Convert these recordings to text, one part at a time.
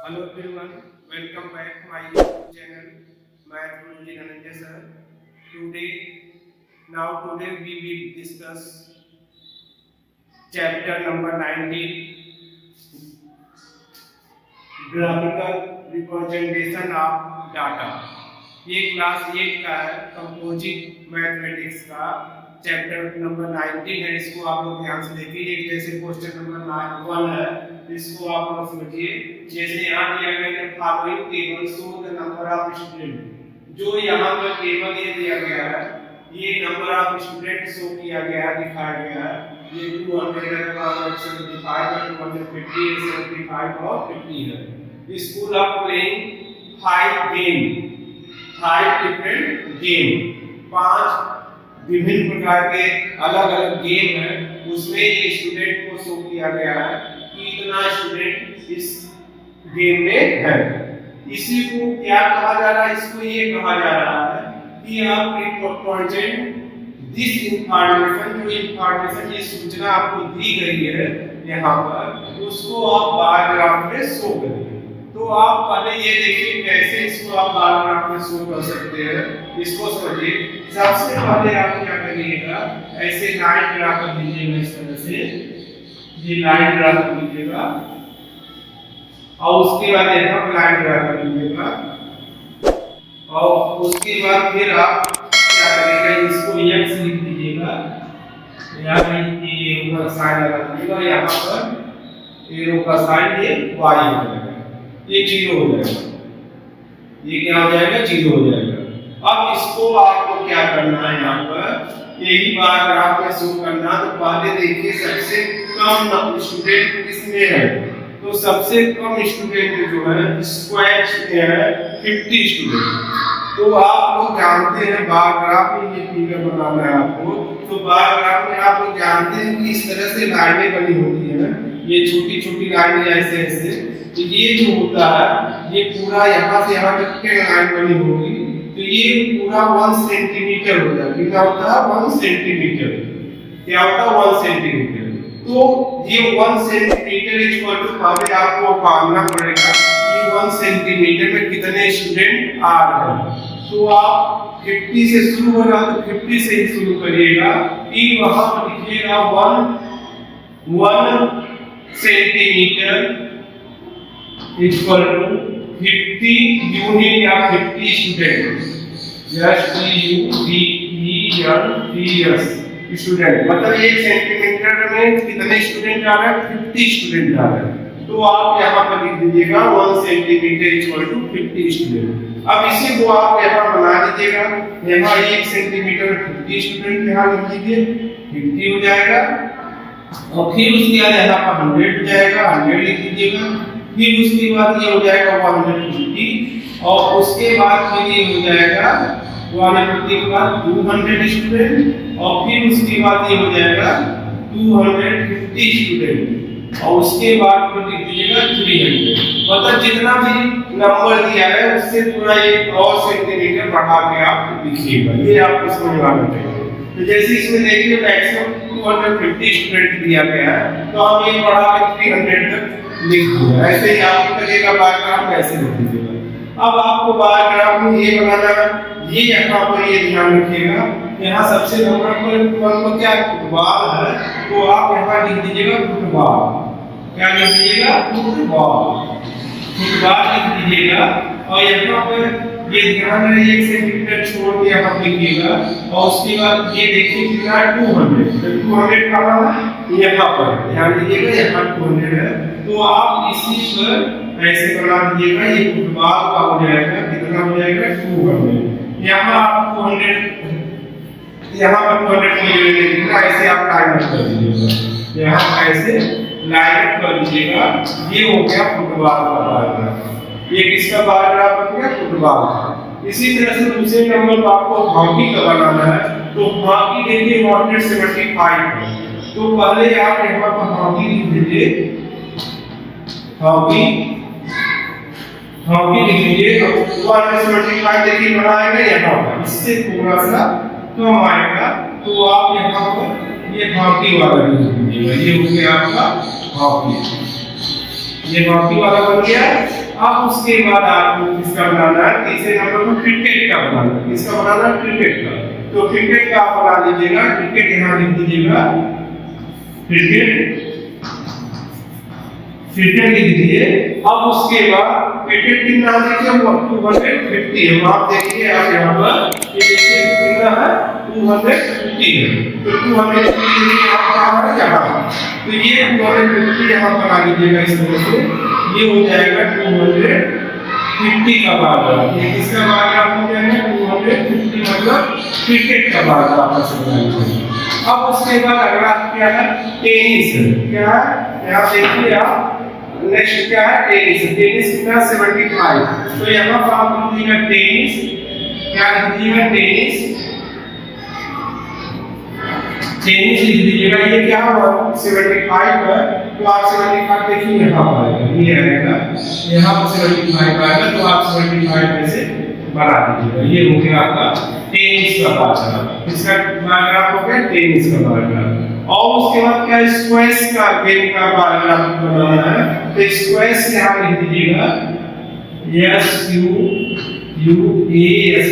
Hello everyone, welcome back my YouTube channel. Math Guruji Dhananjay sir. Today we will discuss chapter number 19, graphical representation of data. ये class 8 का है, composite mathematics का chapter number 19 है। इसको आप लोग ध्यान से देखिए। जैसे क्वेश्चन नंबर 1 है, इसको आप लोग समझिए। जैसे यहाँ दिया गया है following table show the number of student. जो यहाँ पर टेबल ये दिया गया है, ये नंबर ऑफ स्टूडेंट शो किया गया है, दिखाया गया है। ये 275 250 75 और 50 है। School of playing 5 different game, 5 विभिन्न प्रकार के अलग अलग गेम है। उसमें ये स्टूडेंट को शो किया गया है कि इतना स्टूडेंट इस गेम में है। इसी को क्या कहा जा रहा है? इसको ये कहा जा रहा है कि आप रिप्रेजेंट दिस इंफॉर्मेशन, जो इंफॉर्मेशन ये सूचना आपको दी गई है यहाँ पर, उसको आप बार ग्राफ में शो करिए। तो आप पहले ये देखिए कैसे इसको आप बार ग्राफ में शो कर सकते हैं, इसको समझिए। सबसे पहले आप क्या करिएगा, ऐसे लाइन ड्रा कर लीजिएगा। इस तरह से ये लाइन ड्रा कर लीजिएगा और उसके बाद यहाँ पर लाइन ड्रा कर लीजिएगा और उसके बाद फिर आप क्या करेंगे, इसको x लिख दीजिएगा। यहाँ पे ये ऊपर साइन लगा दीजिएगा, यहाँ पर एरो का साइन ये y हो जाएगा, ये 0 हो जाएगा। ये क्या हो जाएगा? 0 हो जाएगा। अब इसको आपको क्या करना है, यहाँ पर यही बार ग्राफ में शो करना। तो पहले देखिए सबसे कम स्टूडेंट किसमें है, तो सबसे कम स्टूडेंट जो है स्क्वायर में है 50 स्टूडेंट। तो आप लोग जानते हैं बार ग्राफ में ये फिगर बनाना है आपको। तो बार ग्राफ में आप लोग जानते हैं कि इस तरह से लाइनें बनी होती है, ये छोटी छोटी लाइनें ऐसे ऐसे। तो ये जो होता है ये पूरा यहाँ से यहाँ तक के लाइन बनी होगी। तो ये पूरा 1 सेंटीमीटर होता है। कितना होता है? 1 सेंटीमीटर। क्या होता है? 1 सेंटीमीटर। तो ये 1 सेंटीमीटर इक्वल टू, पहले आपको पाना पड़ेगा कि 1 सेंटीमीटर में कितने स्टूडेंट आ रहे हैं। तो आप 50 से शुरू हो रहा तो 50 से ही शुरू करिएगा कि वहां पर लिखिएगा 1 सेंटीमीटर इक्वल टू 50 यूनिट या 50 स्टूडेंट। स्टूडेंट मतलब 1 सेंटीमीटर में कितने स्टूडेंट आ रहे हैं? 50 स्टूडेंट आ रहे हैं। तो आप यहाँ पर लिख दीजिएगा 1 सेंटीमीटर इक्वल टू 50 स्टूडेंट। अब इसी को आप यहाँ बना दीजिएगा। यहाँ 1 सेंटीमीटर में 50 स्टूडेंट यहाँ लिख दीजिए, 50 हो जाएगा। और फिर उसके बाद यहाँ पर 100 हो जाएगा, 100 लिख दीजिएगा। फिर उसके बाद ये हो जाएगा 150 और उसके बाद फिर ये हो जाएगा 150 के बाद 200 स्टूडेंट और फिर उसके बाद ये हो जाएगा 250 स्टूडेंट और उसके बाद फिर लिख दीजिएगा 300। मतलब जितना भी नंबर दिया है उससे थोड़ा एक और सेंटीमीटर बढ़ा के आप लिखिएगा। ये आपको समझ में आना चाहिए। तो जैसे इसमें देखिए मैक्सिमम 250 स्टूडेंट दिया गया है, तो हम ये बढ़ा के 300 तक लिख दिया। ऐसे ही आप करिएगा, बार ग्राफ ऐसे लिख दीजिएगा। अब आपको बार ग्राफ में ये बनाना है, ये यहाँ पर ये ध्यान रखिएगा। यहाँ सबसे नंबर पर क्या फुटबॉल है, तो आप यहाँ लिख दीजिएगा फुटबॉल। क्या लिख दीजिएगा? फुटबॉल। फुटबॉल लिख दीजिएगा और यहाँ पर ये ध्यान है 1 सेंटीमीटर छोड़ के यहाँ लिखिएगा और उसके बाद ये देखिए कितना 200 कहाँ है? यहाँ पर ध्यान दीजिएगा, यहाँ 200 है। तो आप इसी पर ऐसे बना दीजिएगा, ये फुटबॉल का हो जाएगा। कितना हो जाएगा? 200। यहाँ आप 200, यहाँ पर 200 को ले लीजिएगा। ऐसे आप लाइन कर दीजिएगा, यहाँ ऐसे लाइन कर दीजिएगा। ये हो गया फुटबॉल का बार ग्राफ। ये किसका बार ग्राफ बन गया? फुटबॉल का। इसी तरह से दूसरे नंबर पर आपको हॉकी का बनाना है। तो हॉकी देखिए 175 है। तो पहले आप यहाँ पर हॉकी लिख दीजिए, हॉकी लिख लीजिए। 175 देखिए बनाएंगे यहाँ पर, इससे थोड़ा सा कम आएगा। तो आप यहाँ पर ये हॉकी वाला लिख दीजिएगा। ये हो गया आपका हॉकी, ये हॉकी वाला बन गया। अब उसके बाद आपको किसका बनाना है, तीसरे नंबर पर क्रिकेट का बनाना है। किसका बनाना है, क्रिकेट का। तो क्रिकेट का आप बना लीजिएगा, क्रिकेट यहाँ लिख दीजिएगा, क्रिकेट क्रिकेट लिख दीजिए। अब उसके बाद क्रिकेट कितना देखिए 250 है, आप देखिए आप यहाँ पर ये देखिए कितना है 250 है। तो 250 यहाँ है यहाँ, तो ये 250 यहाँ बना लीजिएगा इस तरह से, ये हो जाएगा 250 का बारग्राफ। ये किसका बारग्राफ हो जाएगा 250, मतलब क्रिकेट का बारग्राफ बना। अब उसके बाद अगला क्या है, टेनिस। क्या है यहाँ देखिए आप, नेक्स्ट क्या है, टेनिस। टेनिस कितना 75, तो यहाँ पर आप लिखिएगा टेनिस, क्या लिखिएगा टेनिस, टेनिस लिख दीजिएगा। ये क्या हुआ 75 पर, तो आप 75 देखिए यहाँ पर ये आएगा, यहाँ पर 75 आएगा, तो आप 75 में से बना दीजिएगा। ये हो गया आपका टेनिस का बारग्राफ, इसका बारग्राफ हो गया टेनिस का बारग्राफ। और उसके बाद क्या, स्क्वैश का गेम का बारग्राफ बनाना है। तो स्क्वैश यहाँ लिख दीजिएगा SQUASS,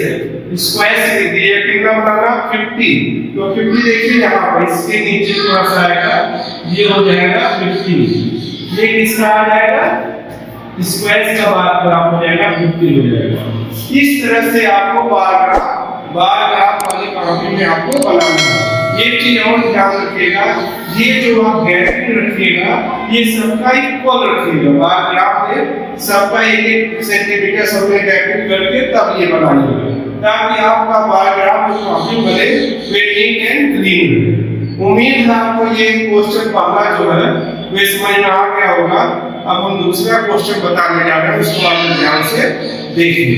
स्क्वैश लिख दीजिए। कितना बनाना 50, तो 50 देखिए यहाँ पर इसके नीचे थोड़ा सा आएगा, ये हो जाएगा 50। ये किसका आ जाएगा, स्क्वैश का बारग्राफ हो जाएगा, 50 हो जाएगा। इस तरह से आपको बारग्राफ वाली कॉपी में आपको बनाना है। ये चीज और ध्यान रखिएगा, ये जो आप गैपिंग रखिएगा ये सबका इक्वल रखिएगा। बारग्राफ में सबका 1-1 सेंटीमीटर सब में गैपिंग करके तब ये बनाइएगा, ताकि आपका बारग्राफ जो कॉपी बने वे नीट एंड क्लीन रहे। उम्मीद है आपको ये क्वेश्चन पहला जो है वो समझ में आ गया होगा। अब हम दूसरा क्वेश्चन बताने जा रहे हैं, उसको आप ध्यान से देखिए।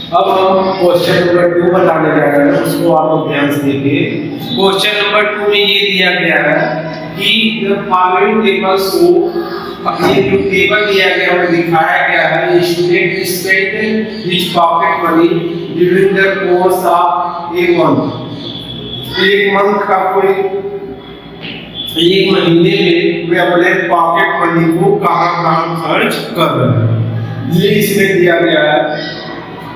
अब हम क्वेश्चन नंबर 2 बताने जा रहे हैं, उसको आप लोग ध्यान से देखिए। क्वेश्चन नंबर 2 में ये दिया गया है कि द फॉलोइंग टेबल शो, ये जो टेबल दिया गया है दिखाया गया है, student spend his pocket money during the course of a month. एक मंथ का कोई एक महीने में वे अपने पॉकेट मनी को कहां खर्च कर रहे हैं। ये इसमें दिया गया है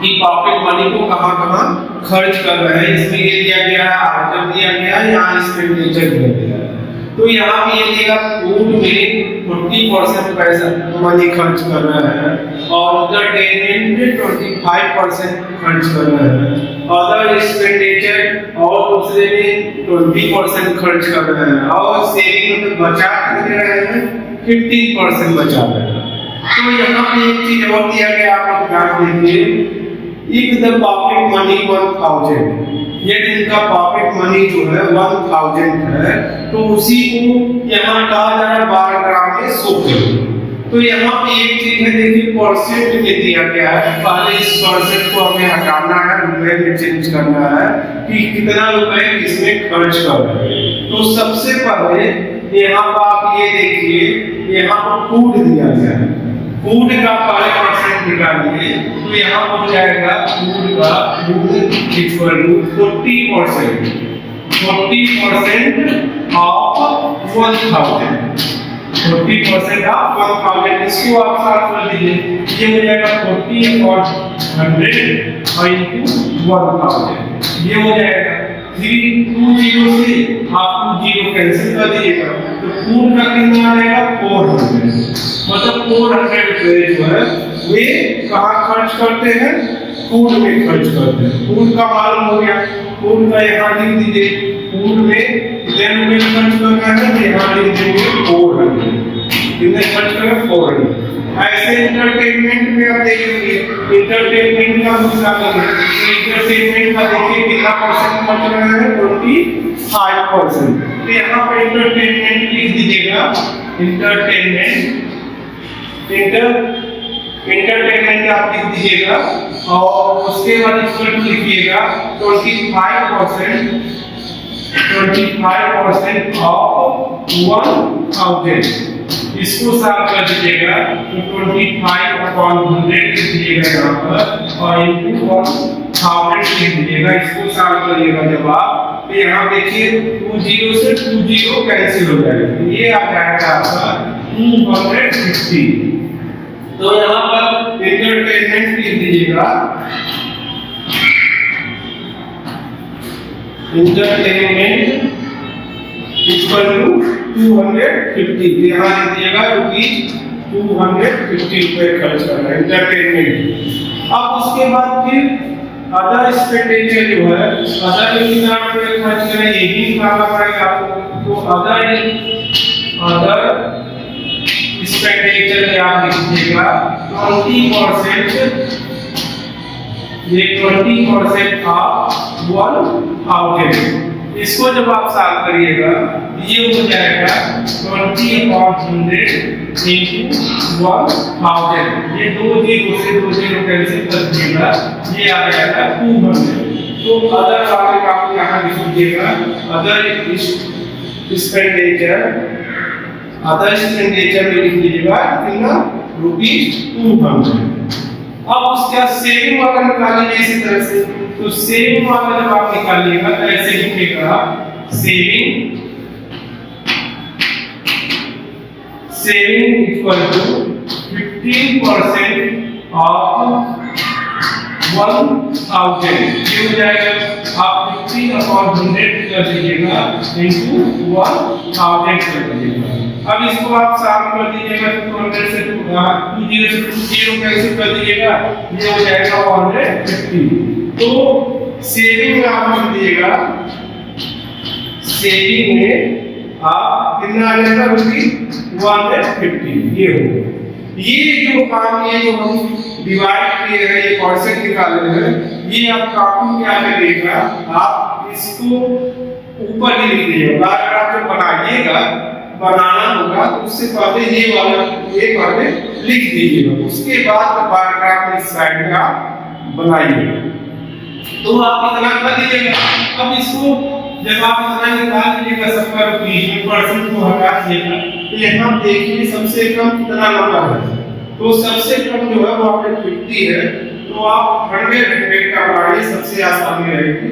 कि पॉकेट मनी को कहां खर्च कर रहे हैं। इसमें ये दिया गया है, आइटम दिया गया है, यहाँ एक्सपेंडिचर दिया गया है। तो यहाँ पे ये दिया फूड में 40% पैसा मनी खर्च कर रहे हैं, और एंटरटेनमेंट में 25% खर्च कर रहे हैं, अदर एक्सपेंडिचर और दूसरे में 20% खर्च कर रहे हैं, और सेविंग में बचा रहे हैं 15% बचा रहे हैं। तो यहाँ पे एक चीज और दिया गया, आप ध्यान दीजिए, if the pocket money 1000, ये जिनका पॉकेट मनी जो है 1000 है, तो उसी को यहाँ कहा जा रहा है बारग्राफ में शो करो। तो यहाँ पे एक चीज है देखिए, परसेंट में दिया गया है, पहले इस परसेंट को हमें हटाना है, रुपए में चेंज करना है कि कितना रुपए किसमें खर्च कर रहे हैं। तो सबसे पहले यहाँ पर आप ये देखिए, यहाँ पर फूड दिया गया है, फूड का पहले परसेंट निकालिए, तो यहाँ हो जाएगा फूड का इक्वल टू 40% ऑफ 1000, 40% ऑफ 1000। इसको आप सॉल्व कर दीजिए, ये हो जाएगा 40 और 100 into 1000, ये हो जाएगा 320 से आप 20 कैंसिल कर दीजिएगा, तो फूड का कितना आ जाएगा 400, मतलब 400 रुपए जो है वे कहाँ खर्च करते हैं, फूड में खर्च करते हैं। फूड का मालूम हो गया, फूड का यहाँ लिख दीजिए, फूड में कितने रुपए खर्च करना है, यहाँ लिख देंगे 400, कितने खर्च करें 400। ऐसे एंटरटेनमेंट में आप देखेंगे, एंटरटेनमेंट का दूसरा करें, एंटरटेनमेंट का देखिए कितना परसेंट खर्च रहा है 25%। तो यहाँ पर एंटरटेनमेंट लिख दीजिएगा, एंटरटेनमेंट आप लिख दीजिएगा, और उसके बाद इक्वल टू लिखिएगा 25% ऑफ 1000। इसको साफ कर दीजिएगा, तो 25/100 लिख दीजिएगा यहाँ पर, और इनटू 1 1000 लिख दीजिएगा। इसको सॉल्व करिएगा जब आप, तो यहाँ देखिए 20 से 20 कैंसिल हो जाएगा, तो ये आ जाएगा आपका 250। तो यहाँ पर एंटरटेनमेंट लिख दीजिएगा, एंटरटेनमेंट इक्वल टू 250। यहाँ लिख दीजिएगा रुपीज 250 रुपए खर्च करना है एंटरटेनमेंट। अब उसके बाद फिर अदर एक्सपेंडिचर जो है, अदर कितना रुपए खर्च करें ये भी निकालना पड़ेगा आपको। तो अदर एक्सपेंडिचर आप लिख दीजिएगा 20%, ये 20% ऑफ 1000। इसको जब आप सॉल्व करिएगा ये हो जाएगा 20/100 into 1000। ये 2 जीरो से 2 जीरो कैंसिल कर दीजिएगा, ये आ जाएगा 200। तो अदर वाले का आप यहाँ लिख दीजिएगा, अदर एक्सपेंडिचर में लिख दीजिएगा कितना, ₹200। अब उसका सेविंग वाला निकालिए इसी तरह से। तो सेविंग वाला जब आप निकालिएगा तो ऐसे लिखिएगा, सेविंग इक्वल टू 15% ऑफ 1000। ये हो जाएगा, आप 15/100 कर दीजिएगा इनटू 1000 कर दीजिएगा। अब इसको आप सॉल्व कर दीजिएगा, 200 से 20 से 20 कैंसिल कर दीजिएगा, ये हो जाएगा 150। तो सेविंग में आप लिख दीजिएगा, सेविंग में आप कितना आ जाएगा, ₹150। ये हो, ये जो काम ये जो हम डिवाइड किए हैं, ये परसेंट निकाले हैं, ये आप काटून क्या करिएगा, आप इसको ऊपर ही लिख दीजिएगा। पैराग्राफ जो बनाइएगा, बनाना होगा तो उससे पहले ये वाले लिख दीजिएगा, उसके बाद पैराग्राफ इस साइड में आप बनाइएगा। तो आप इतना कर दीजिएगा। अब इसको जब आप इतना निकाल दीजिएगा सबका परसेंट को हटा दीजिएगा, तो यहाँ देखिए सबसे कम कितना नंबर है। तो सबसे कम जो है वो 150 है। तो आप 100 का बढ़ाइए, सबसे आसानी रहेगी।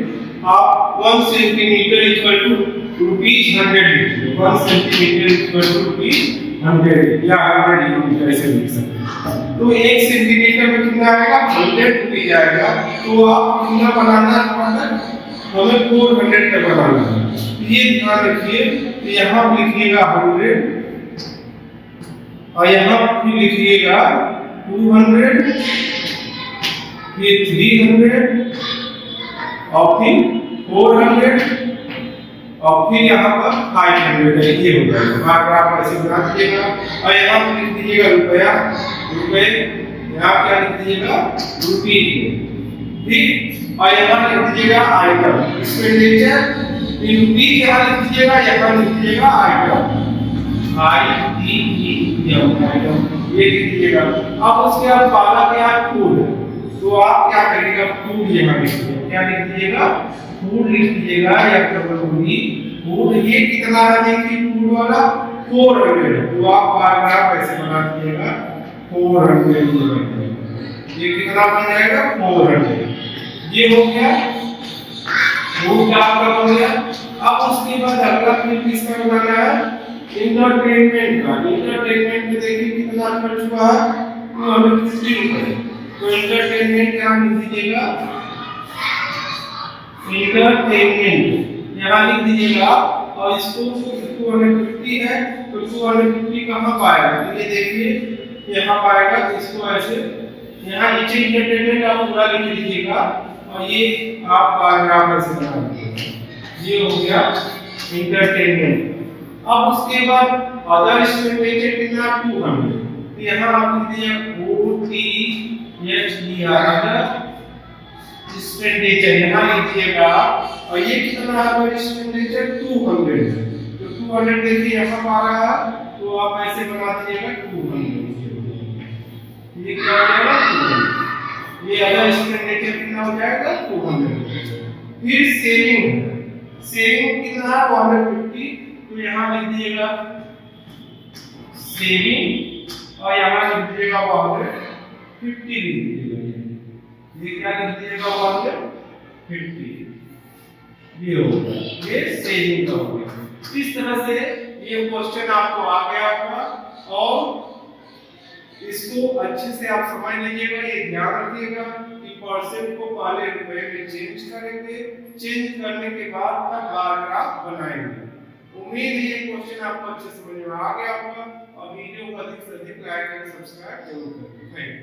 आप 1 सेंटीमीटर इक्वल टू ₹100 लिखिए, 1 सेंटीमीटर इक्वल टू ₹100 या 100 यूनिट ऐसे लिख सकते हैं। तो 1 सेंटीमीटर में कितना आएगा, ₹100 आएगा। तो आप कितना बनाना है, हमें 400 का बनाना है। ये ध्यान रखिए, तो यहाँ लिखिएगा 100 और यहाँ फिर लिखिएगा 200, फिर 300 और फिर 400 और फिर यहाँ पर 500 है। ये हो जाएगा, आप ऐसे बना दीजिएगा। और यहाँ पर लिख दीजिएगा रुपए, यहाँ क्या लिख दीजिएगा, ₹, ठीक। और यहाँ लिख दीजिएगा आइटम, एक्सपेंडिचर ₹, यहाँ लिख दीजिएगा, यहाँ लिख दीजिएगा आइटम, आइटम, ये लिख दीजिएगा। अब उसके बाद वाला क्या है, फूड। तो आप क्या करिएगा, फूड यहाँ लिखिएगा, क्या लिख दीजिएगा, फूड लिख दीजिएगा या कबूली फूड। ये कितना है देखिए, फूड वाला 400। तो आप पैराग्राफ ऐसे बना दीजिएगा 400। ये कितना बन जाएगा, 400। ये हो गया, फूड का आपका बन गया। अब उसके बाद अगला फिर किसका बनाना है, एंटरटेनमेंट का। एंटरटेनमेंट में देखिए कितना खर्च हुआ है, 250 रुपए। तो एंटरटेनमेंट यहाँ लिख दीजिएगा, एंटरटेनमेंट यहाँ लिख दीजिएगा। और इसको 250 है, तो 250 कहाँ पाएगा, तो ये देखिए यहाँ पाएगा। तो इसको ऐसे यहाँ नीचे एंटरटेनमेंट आप पूरा लिख दीजिएगा और ये आप पैराग्राफ ऐसे बना दीजिएगा। ये हो गया एंटरटेनमेंट। अब उसके बाद अदर एक्सपेंडिचर कितना, 200। तो यहाँ आप लिख दीजिए OTHER अदर एक्सपेंडिचर, यहाँ लिखिएगा। और ये कितना है एक्सपेंडिचर, 200। तो 200 देखिए यहाँ आ रहा है, तो आप ऐसे बना दीजिएगा 200। ये क्या हो जाएगा, 200। ये अदर एक्सपेंडिचर कितना हो जाएगा, 200। फिर सेविंग कितना है, 150। तो यहाँ लिख दीजिएगा सेविंग और यहाँ लिख दीजिएगा 150 लिख दीजिएगा। ये क्या लिख दिएगा 150, ये होगा, ये सेविंग का हो गया। इस तरह से ये क्वेश्चन आपको आ गया होगा और इसको अच्छे से आप समझ लीजिएगा। ये ध्यान रखिएगा कि परसेंट को पहले रुपए में चेंज करेंगे, चेंज करने के बाद तब बार ग्राफ बनाएंगे। उम्मीद है ये क्वेश्चन आपको अच्छे समझ में आ गया होगा और वीडियो को अधिक से अधिक लाइक एंड सब्सक्राइब जरूर करें। Thank you.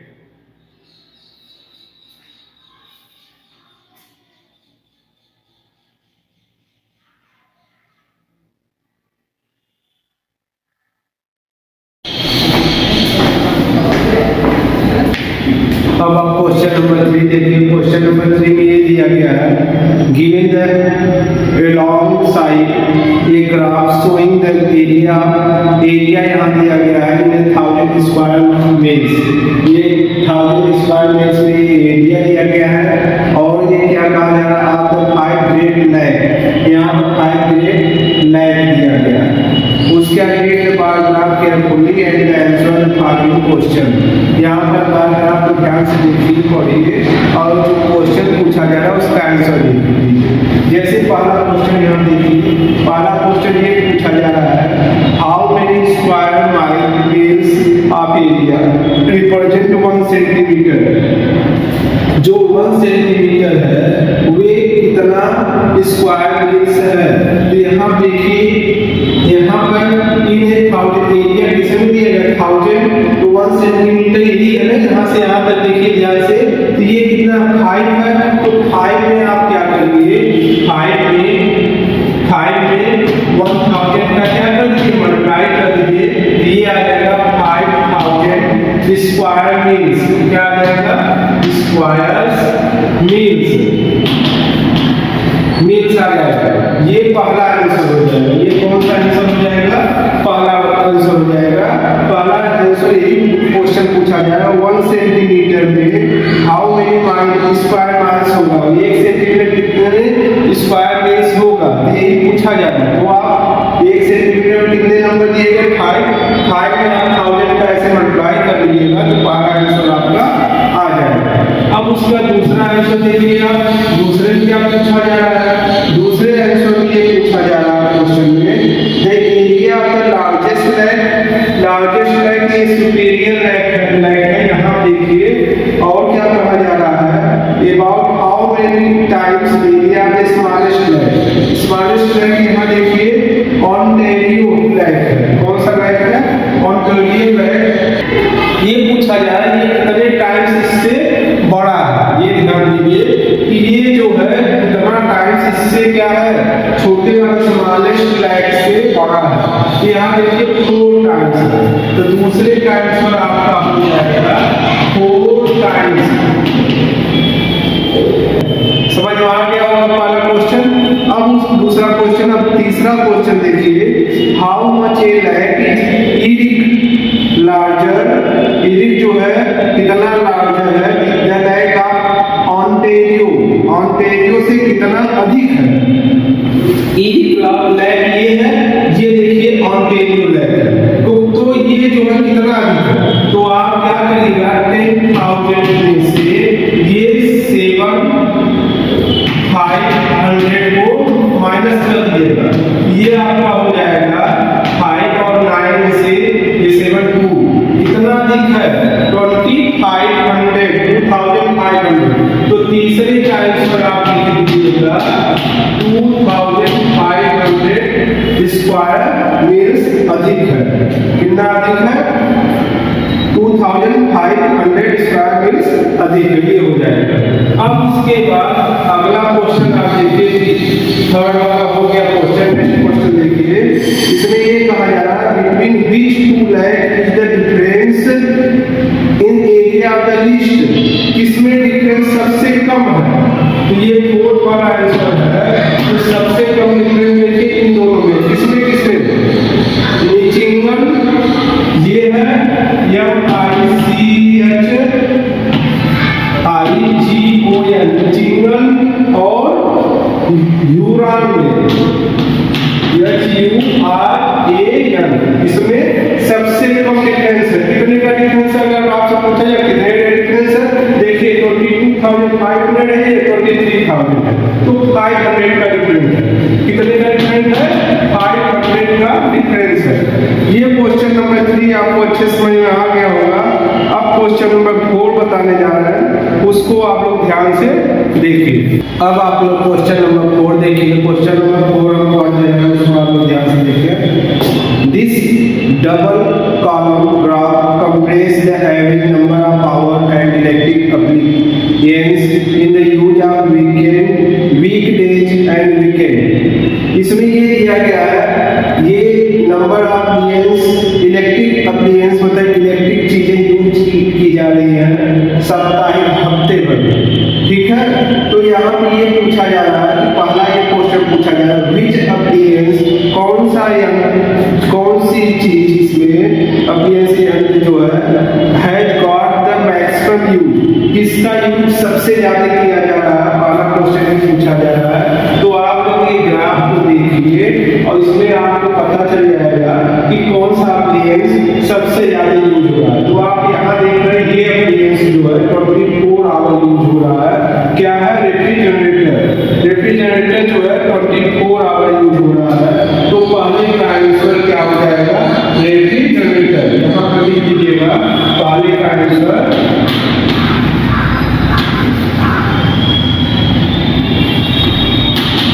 अब आप क्वेश्चन नंबर 3 देखिए। क्वेश्चन नंबर 3 में ये दिया गया है, given the along side a graph showing the area यहाँ दिया गया है इन 1000 स्क्वायर मील्स। ये 1000 स्क्वायर मील्स में एरिया दिया गया है और ये क्या कहा जा रहा है आपको 5 ग्रेड लैक, यहाँ 5 ग्रेड लैक दिया गया है। उसके आगे bar graph carefully and answer following question. यहाँ पर बार ग्राफ को ध्यान से देखिए पढ़िए और जो क्वेश्चन पूछा जा रहा है उसका आंसर लिखिए। जैसे पहला क्वेश्चन यहाँ देखिए, पहला क्वेश्चन ये पूछा जा रहा है, how many square mile meals of area represent 1 centimetre. जो 1 सेंटीमीटर है वे कितना स्क्वायर मील्स है। तो यहाँ देखिए, यहाँ पर इन 1000 एरिया डिफरेंट दिया गया 1000 तो 1 सेंटीमीटर यही है ना, यहाँ से यहाँ तक देखिए ध्यान से। तो ये कितना 5 है, तो 5 में आप क्या करिए, 5 में 1000 का क्या कर दीजिए, मल्टीप्लाई कर दीजिए। तो ये आ जाएगा 5000 स्क्वायर मील्स। क्या आ जाएगा, स्क्वायर मील्स आ जाएगा। ये पहला आंसर हो जाएगा। ये कौन सा आंसर हो जाएगा, पहला आंसर हो जाएगा। पहला आंसर यही क्वेश्चन पूछा जाएगा 1 सेंटीमीटर में how many mile square miles होगा, 1 सेंटीमीटर कितने स्क्वायर मील्स होगा, यही पूछा जा रहा है। तो आप 1 सेंटीमीटर में कितने नंबर दिए गए 5 में आप 1000 का ऐसे मल्टीप्लाई कर लीजिएगा तो पहला आंसर आपका आ जाएगा। अब उसका दूसरा आंसर देखिए आप, दूसरे में क्या पूछा जा रहा है, दूसरे आंसर में ये पूछा जा रहा है क्वेश्चन में, the area of the largest lake के सुपीरियर लैक है। यहाँ देखिए और क्या कहा जा रहा है, about how many times area of the smallest lake. यहाँ देखिए ओंटारियो लैक है। कौन सा लैक है, ओंटारियो लैक। ये पूछा जा रहा है ये कितने टाइम्स इससे बड़ा है। ये ध्यान दीजिए कि ये जो है कितना टाइम्स इससे क्या है, छोटे वाले स्मॉलेस्ट लैक से बड़ा है। यहाँ देखिए 4 टाइम्स है, तो दूसरे का आंसर आपका हो जाएगा 4 टाइम्स। समझ में आ गया होगा पहला क्वेश्चन। अब दूसरा क्वेश्चन, अब तीसरा क्वेश्चन देखिए, how much a lake is Erie larger. Erie जो है कितना लार्जर है, द लैक ऑफ ओंटारियो से कितना अधिक है। इरिक लैक ये है, ये देखिए ओंटारियो लैक है। तो ये जो है कितना अधिक है, तो आप क्या करिएगा 10,000 में से ये 500 को माइनस कर दिएगा। ये आपका हो जाएगा 5 और 9 से ये 7 2 कितना अधिक है 2500। तो तीसरे का आंसर आप लिख दीजिएगा 2500 स्क्वायर मील्स अधिक है। कितना अधिक है, 2500 स्क्वायर मील्स अधिक है। ये हो जाएगा। अब इसके बाद अगला क्वेश्चन आप देखिए, थर्ड वाला हो गया क्वेश्चन। नेक्स्ट क्वेश्चन देखिए, इसमें ये कहा जा रहा है between which 2 lake is the difference in area of the least. किसमें डिफरेंस सबसे कम है, तो ये फोर्थ वाला आंसर है। तो सबसे कम डिफरेंस देखिए इन दोनों में, किसमें ये है MICHIGON चिंगन और यूरान में HURAN, इसमें सबसे कम डिफरेंस है। कितने का डिफरेंस है? अगर आपसे पूछा जाए कितने का डिफरेंस है, देखिए 22,500 है, ये 23,000 है, तो 500 का डिफरेंस है। कितने का डिफरेंस है? 500 का डिफरेंस है। ये क्वेश्चन नंबर 3 आपको अच्छे समझ में आ गया होगा। अब क्वेश्चन नंबर 4 बताने जा रहे हैं, उसको आप लोग ध्यान से देखिए। अब आप लोग क्वेश्चन नंबर 4 देखिए। क्वेश्चन नंबर 4 हम पढ़ रहे हैं, उसको आप लोग ध्यान से देखिए। This double column graph compress the average number of our and electric applications in the use of weekdays and weekend. इसमें ये दिया गया है, ये नंबर ऑफ इलेक्ट्रिक अप्लायंस मतलब इलेक्ट्रिक चीजें यूज की जा रही हैं साप्ताहिक हफ्ते भर, ठीक है। तो यहाँ पे ये पूछा जा रहा है कि पहला एक क्वेश्चन पूछा जा रहा है, विच अप्लायंस, कौन सी चीज इसमें अप्लायंस यंत्र जो है has got the maximum use, किसका यूज सबसे ज्यादा किया जा रहा है, पहला क्वेश्चन पूछा जा रहा है। तो आप लोग ये ग्राफ को देखिए और इसमें आपको पता चल जाएगा कि कौन सा अप्लायंस सबसे ज्यादा यूज हो रहा है। तो आप यहाँ देख रहे हैं, ये अप्लायंस जो है 24 आवर यूज हो रहा है। क्या है? रेफ्रिजरेटर जो है 24 आवर यूज हो रहा है। तो पहले का आंसर क्या हो जाएगा? रेफ्रिजरेटर। यहाँ पर लिख दीजिएगा पहले का आंसर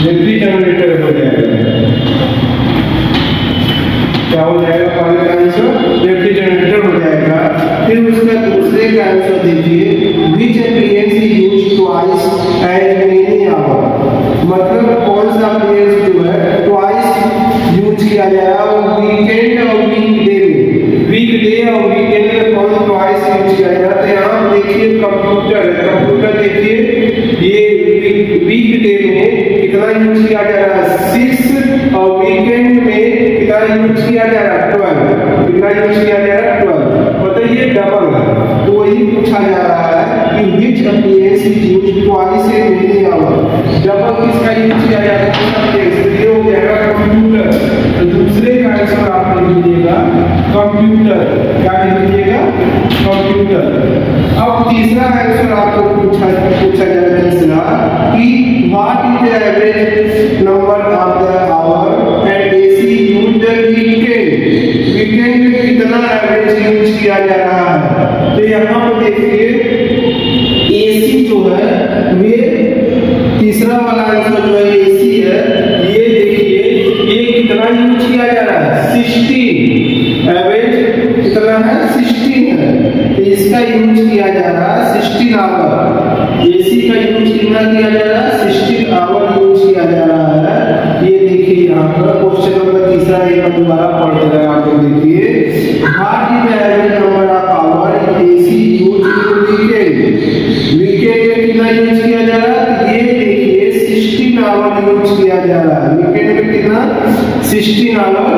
रेफ्रिजरेटर हो जाएगा। क्या हो जाएगा? पहले का आंसर रेफ्रिजरेटर हो जाएगा। फिर उसका दूसरे का आंसर दीजिए, which appliance is used twice as many hour, मतलब कौन सा अप्लायंस जो है ट्वाइस यूज किया जा रहा है वीकेंड और वीकडे में, वीकडे और वीकेंड में कौन ट्वाइस यूज किया जा रहा है। यहाँ देखिए कंप्यूटर देखिए, ये वीकडे में कितना यूज किया जा रहा है 6 और वीकेंड में कितना यूज किया जा रहा है 12, कितना यूज किया जा रहा है 12, मतलब ये डबल है। तो वही पूछा जा रहा है कि which appliance is used twice as many hour, double किसका यूज किया जा रहा है? ये हो जाएगा कंप्यूटर। तो दूसरे का आंसर आप लिख लीजिएगा कंप्यूटर। क्या लिख लीजिएगा? कंप्यूटर। अब तीसरा आंसर आपको पूछा जा रहा है तीसरा कि what is the average number of the our and AC used weekend, weekend में कितना एवरेज यूज किया जा रहा है। तो यहाँ पर देखिए एसी जो है, वे तीसरा वाला आंसर जो है एसी है। ये देखिए ये कितना यूज किया जा रहा है 16, एवरेज कितना है 16 है। तो इसका यूज किया जा रहा है 16 आवर, एसी का यूज कितना किया जा रहा है 16 आवर यूज किया जा रहा है। ये देखिए यहाँ पर क्वेश्चन नंबर तीसरा एक बार दोबारा पढ़ दे रहा है, आप लोग देखिए what is the average number of hour AC use in weekend, weekend में कितना यूज किया जा रहा है। ये देखिए 16 आवर यूज किया जा रहा है, वीकेंड में कितना 16 आवर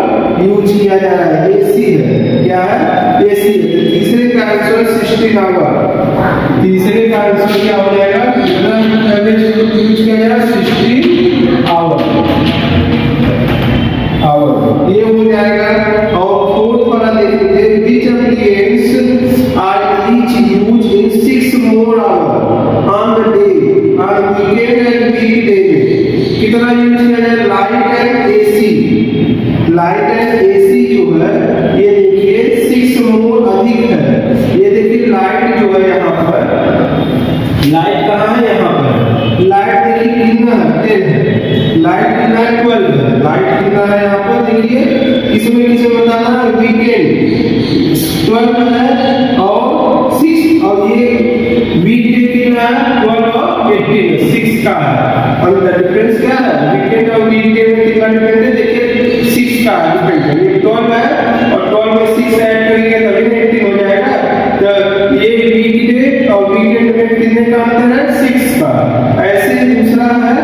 यूज किया जा रहा है। एसी है, क्या है? एसी है। तीसरे का आंसर 16 आवर, तीसरे का आंसर क्या हो जाएगा? कितना एवरेज यूज किया जा रहा है 16 आवर, ये हो जाएगा। और फोर्थ वाला देखिए, which appliance are each use in 6 more hour on the day on weekend and weekday में कितना यूज किया जाए? Light and AC, light and AC जो है ये देखिए 6 मोर अधिक है। ये देखिए लाइट जो है यहाँ पर, लाइट कहाँ है? यहाँ पर लाइट देखिए कितना है 10 है, लाइट कितना है 12 है, लाइट कितना है यहाँ पर देखिए। इसमें किसे बताना है? वीकेंड 12 है और 6, और ये वीकडे कितना है 12 और 18 है, 6 का है। और डिफरेंस क्या है? वीकेंड और वीकडे में कितना डिफरेंस है? देखिए 6 का डिफरेंस है। ये 12 है और 12 में 6 ऐड करेंगे तभी 18 हो जाएगा। तो ये वीकडे और वीकेंड में कितने का अंतर है? 6 का। ऐसे दूसरा है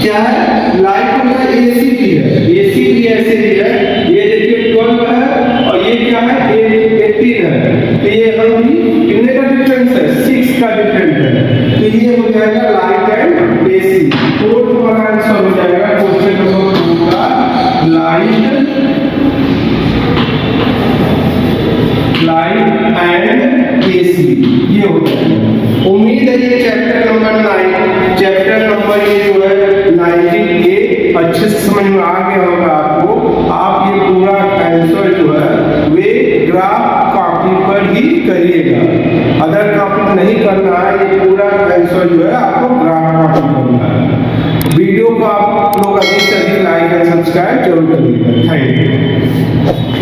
क्या है? लाइट का एसी भी है, एसी भी ऐसे ही है। ये देखिए 12 है और ये क्या है 18 है। तो ये हम भी कितने का डिफरेंस है? 6 का डिफरेंस है। तो ये हो जाएगा लाइट एंड एसी। फोर्थ वाला आंसर हो जाएगा क्वेश्चन नंबर 2 का एंड AC ये होता है। उम्मीद है ये चैप्टर नंबर 9 चैप्टर नंबर ये जो है 19A अच्छे से समझ में आ गया होगा आपको। आप ये पूरा आंसर जो है वे ग्राफ कॉपी पर ही करिएगा, अदर कॉपी नहीं करना है। ये पूरा आंसर जो है आपको ग्राफ कॉपी करना है। वीडियो को आप लोग अधिक से अधिक लाइक एंड सब्सक्राइब जरूर करिएगा। Thank you.